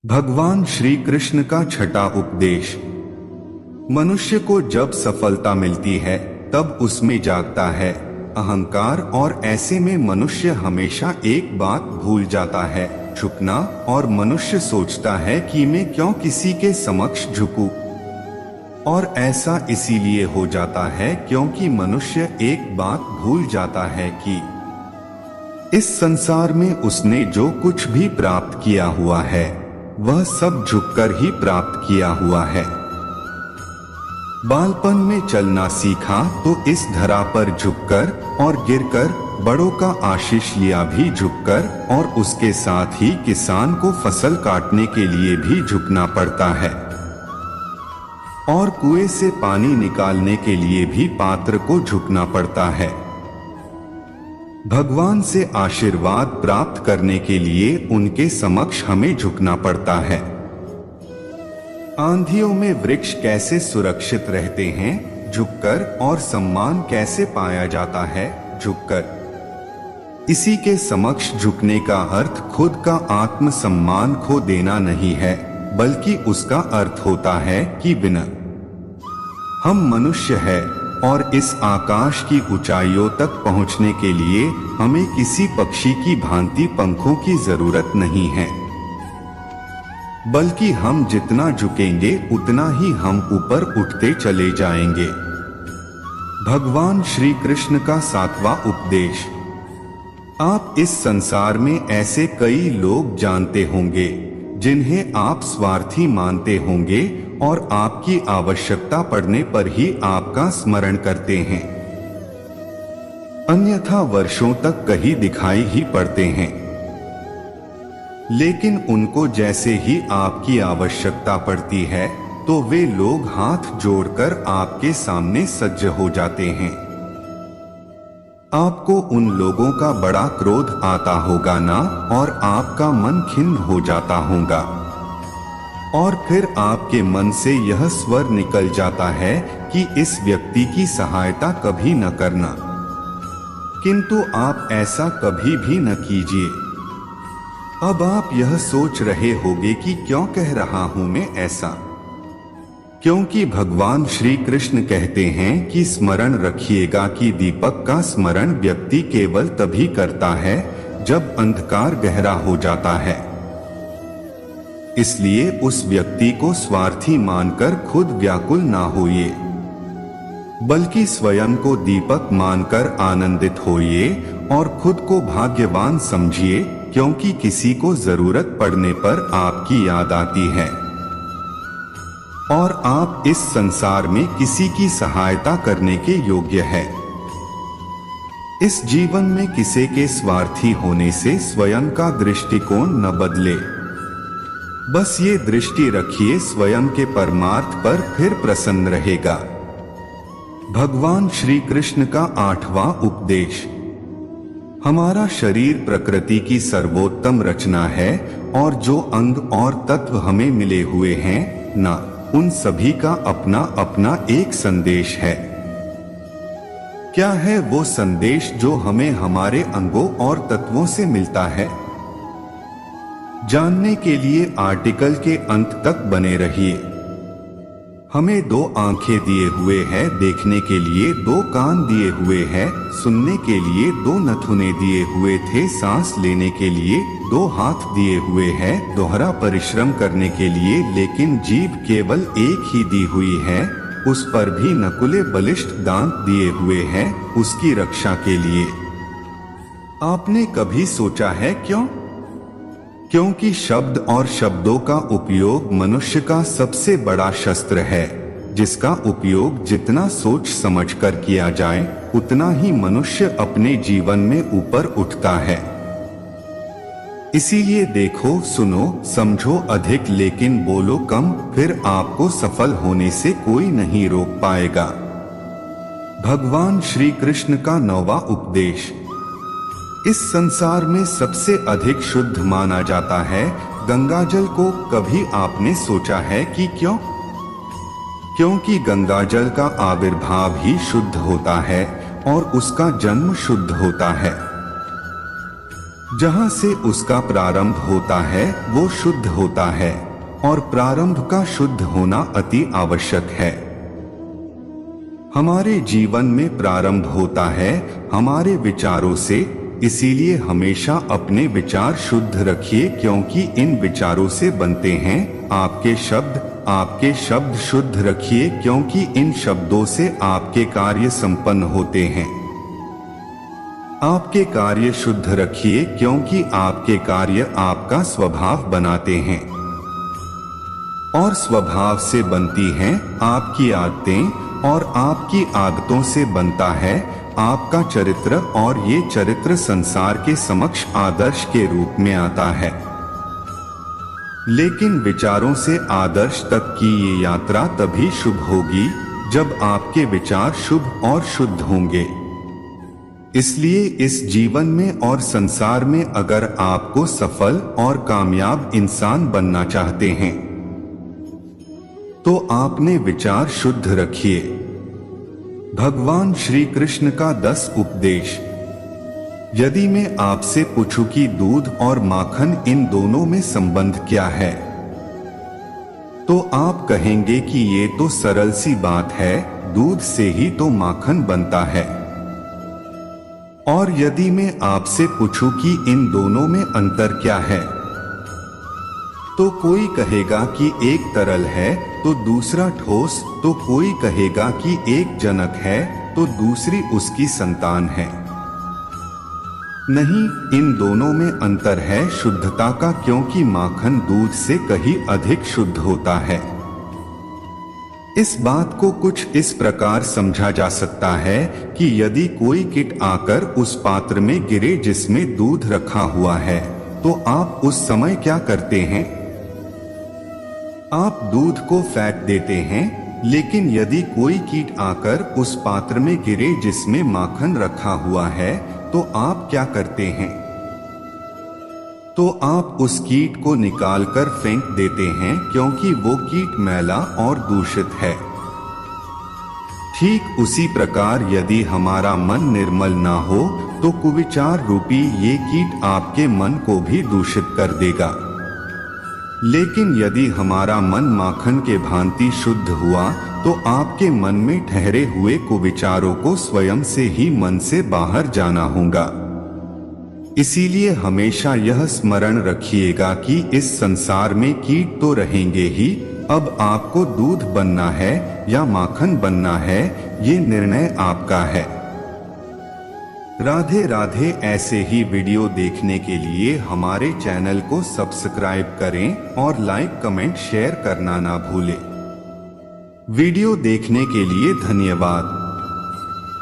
भगवान श्री कृष्ण का छठा उपदेश। मनुष्य को जब सफलता मिलती है तब उसमें जागता है अहंकार, और ऐसे में मनुष्य हमेशा एक बात भूल जाता है, झुकना। और मनुष्य सोचता है कि मैं क्यों किसी के समक्ष झुकूं। और ऐसा इसीलिए हो जाता है क्योंकि मनुष्य एक बात भूल जाता है कि इस संसार में उसने जो कुछ भी प्राप्त किया हुआ है वह सब झुककर ही प्राप्त किया हुआ है। बालपन में चलना सीखा तो इस धरा पर झुककर, और गिरकर बड़ों का आशीष लिया भी झुककर, और उसके साथ ही किसान को फसल काटने के लिए भी झुकना पड़ता है, और कुएं से पानी निकालने के लिए भी पात्र को झुकना पड़ता है। भगवान से आशीर्वाद प्राप्त करने के लिए उनके समक्ष हमें झुकना पड़ता है। आंधियों में वृक्ष कैसे सुरक्षित रहते हैं? झुककर। और सम्मान कैसे पाया जाता है? झुककर। इसी के समक्ष झुकने का अर्थ खुद का आत्म सम्मान खो देना नहीं है, बल्कि उसका अर्थ होता है कि विनय। हम मनुष्य हैं और इस आकाश की ऊंचाइयों तक पहुंचने के लिए हमें किसी पक्षी की भांति पंखों की जरूरत नहीं है, बल्कि हम जितना झुकेंगे उतना ही हम ऊपर उठते चले जाएंगे। भगवान श्री कृष्ण का सातवां उपदेश। आप इस संसार में ऐसे कई लोग जानते होंगे जिन्हें आप स्वार्थी मानते होंगे और आपकी आवश्यकता पड़ने पर ही आपका स्मरण करते हैं, अन्यथा वर्षों तक कहीं दिखाई ही पड़ते हैं। लेकिन उनको जैसे ही आपकी आवश्यकता पड़ती है तो वे लोग हाथ जोड़कर आपके सामने सज्ज हो जाते हैं। आपको उन लोगों का बड़ा क्रोध आता होगा ना, और आपका मन खिन्न हो जाता होगा, और फिर आपके मन से यह स्वर निकल जाता है कि इस व्यक्ति की सहायता कभी न करना। किंतु आप ऐसा कभी भी न कीजिए। अब आप यह सोच रहे होंगे कि क्यों कह रहा हूं मैं ऐसा, क्योंकि भगवान श्री कृष्ण कहते हैं कि स्मरण रखिएगा कि दीपक का स्मरण व्यक्ति केवल तभी करता है जब अंधकार गहरा हो जाता है। इसलिए उस व्यक्ति को स्वार्थी मानकर खुद व्याकुल ना होइए, बल्कि स्वयं को दीपक मानकर आनंदित होइए और खुद को भाग्यवान समझिए, क्योंकि किसी को जरूरत पड़ने पर आपकी याद आती है और आप इस संसार में किसी की सहायता करने के योग्य है। इस जीवन में किसी के स्वार्थी होने से स्वयं का दृष्टिकोण न बदले। बस ये दृष्टि रखिए स्वयं के परमार्थ पर, फिर प्रसन्न रहेगा। भगवान श्री कृष्ण का आठवां उपदेश। हमारा शरीर प्रकृति की सर्वोत्तम रचना है, और जो अंग और तत्व हमें मिले हुए हैं ना, उन सभी का अपना अपना एक संदेश है। क्या है वो संदेश जो हमें हमारे अंगों और तत्वों से मिलता है? जानने के लिए आर्टिकल के अंत तक बने रहिए। हमें दो आंखें दिए हुए हैं देखने के लिए, दो कान दिए हुए हैं सुनने के लिए, दो नथुने दिए हुए थे सांस लेने के लिए, दो हाथ दिए हुए हैं दोहरा परिश्रम करने के लिए, लेकिन जीभ केवल एक ही दी हुई है, उस पर भी नकुले बलिष्ठ दांत दिए हुए हैं उसकी रक्षा के लिए। आपने कभी सोचा है क्यों? क्योंकि शब्द और शब्दों का उपयोग मनुष्य का सबसे बड़ा शस्त्र है, जिसका उपयोग जितना सोच समझकर किया जाए उतना ही मनुष्य अपने जीवन में ऊपर उठता है। इसीलिए देखो, सुनो, समझो अधिक लेकिन बोलो कम, फिर आपको सफल होने से कोई नहीं रोक पाएगा। भगवान श्री कृष्ण का नौवां उपदेश। इस संसार में सबसे अधिक शुद्ध माना जाता है गंगाजल को। कभी आपने सोचा है कि क्यों? क्योंकि गंगाजल का आविर्भाव ही शुद्ध होता है और उसका जन्म शुद्ध होता है। जहां से उसका प्रारंभ होता है वो शुद्ध होता है और प्रारंभ का शुद्ध होना अति आवश्यक है। हमारे जीवन में प्रारंभ होता है हमारे विचारों से, इसीलिए हमेशा अपने विचार शुद्ध रखिए, क्योंकि इन विचारों से बनते हैं आपके शब्द। आपके शब्द शुद्ध रखिए, क्योंकि इन शब्दों से आपके कार्य संपन्न होते हैं। आपके कार्य शुद्ध रखिए, क्योंकि आपके कार्य आपका स्वभाव बनाते हैं और स्वभाव से बनती हैं आपकी आदतें और आपकी आदतों से बनता है आपका चरित्र, और ये चरित्र संसार के समक्ष आदर्श के रूप में आता है। लेकिन विचारों से आदर्श तक की ये यात्रा तभी शुभ होगी जब आपके विचार शुभ और शुद्ध होंगे। इसलिए इस जीवन में और संसार में अगर आपको सफल और कामयाब इंसान बनना चाहते हैं तो आपने विचार शुद्ध रखिए। भगवान श्री कृष्ण का 10 उपदेश। यदि मैं आपसे पूछूं कि दूध और माखन इन दोनों में संबंध क्या है, तो आप कहेंगे कि ये तो सरल सी बात है, दूध से ही तो माखन बनता है। और यदि मैं आपसे पूछूं कि इन दोनों में अंतर क्या है, तो कोई कहेगा कि एक तरल है तो दूसरा ठोस, तो कोई कहेगा कि एक जनक है तो दूसरी उसकी संतान है। नहीं, इन दोनों में अंतर है शुद्धता का, क्योंकि माखन दूध से कहीं अधिक शुद्ध होता है। इस बात को कुछ इस प्रकार समझा जा सकता है कि यदि कोई कीट आकर उस पात्र में गिरे जिसमें दूध रखा हुआ है, तो आप उस समय क्या करते हैं? आप दूध को फेंक देते हैं। लेकिन यदि कोई कीट आकर उस पात्र में गिरे जिसमें माखन रखा हुआ है, तो आप क्या करते हैं? तो आप उस कीट को निकालकर फेंक देते हैं, क्योंकि वो कीट मैला और दूषित है। ठीक उसी प्रकार यदि हमारा मन निर्मल ना हो तो कुविचार रूपी ये कीट आपके मन को भी दूषित कर देगा। लेकिन यदि हमारा मन माखन के भांति शुद्ध हुआ तो आपके मन में ठहरे हुए कुविचारों को स्वयं से ही मन से बाहर जाना होगा। इसीलिए हमेशा यह स्मरण रखिएगा कि इस संसार में कीट तो रहेंगे ही। अब आपको दूध बनना है या माखन बनना है, ये निर्णय आपका है। राधे राधे। ऐसे ही वीडियो देखने के लिए हमारे चैनल को सब्सक्राइब करें और लाइक कमेंट शेयर करना ना भूलें। वीडियो देखने के लिए धन्यवाद।